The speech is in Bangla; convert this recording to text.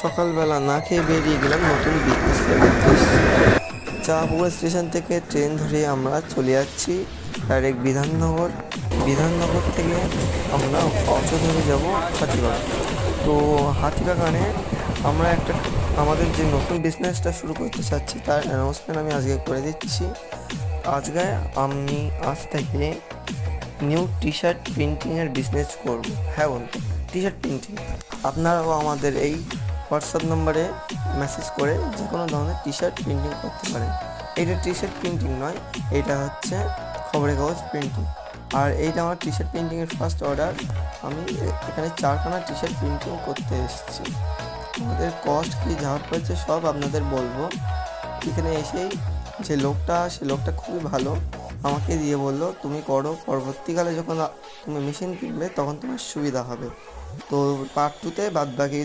সকালবেলা না খেয়ে বেরিয়ে গেলাম নতুন বিজনেসের উদ্দেশ্যে। চাঁপাপুকুর স্টেশন থেকে ট্রেন ধরে আমরা চলে যাচ্ছি ডাইরেক্ট বিধাননগর। বিধাননগর থেকে আমরা অটো ধরে যাব হাতিবাগান। তো হাতিবাগানে আমরা আমাদের যে নতুন বিজনেসটা শুরু করতে চাচ্ছি তার অ্যানাউন্সমেন্ট আমি আজকে করে দিচ্ছি। আমি আজ থেকে নিউ টি শার্ট প্রিন্টিংয়ের বিজনেস করব। হ্যাঁ বন্ধু, টি শার্ট প্রিন্টিং। আপনারাও আমাদের এই হোয়াটসঅ্যাপ নম্বরে মেসেজ করে যে কোনো ধরনের টি শার্ট প্রিন্টিং করতে পারেন। এইটা টি শার্ট প্রিন্টিং নয়, এটা হচ্ছে খবরের কাগজ প্রিন্টিং। আর এইটা আমার টি শার্ট প্রিন্টিংয়ের ফার্স্ট অর্ডার। আমি এখানে 4খানা টি শার্ট প্রিন্টিং করতে এসেছি। আমাদের কস্ট কী যা পড়েছে সব আপনাদের বলবো। এখানে এসেই সে লোকটা খুবই ভালো, আমাকে দিয়ে বললো তুমি করো, পরবর্তীকালে যখন তুমি মেশিন কিনবে তখন তোমার সুবিধা হবে। তো পার্ট 2-তে বাদবাকি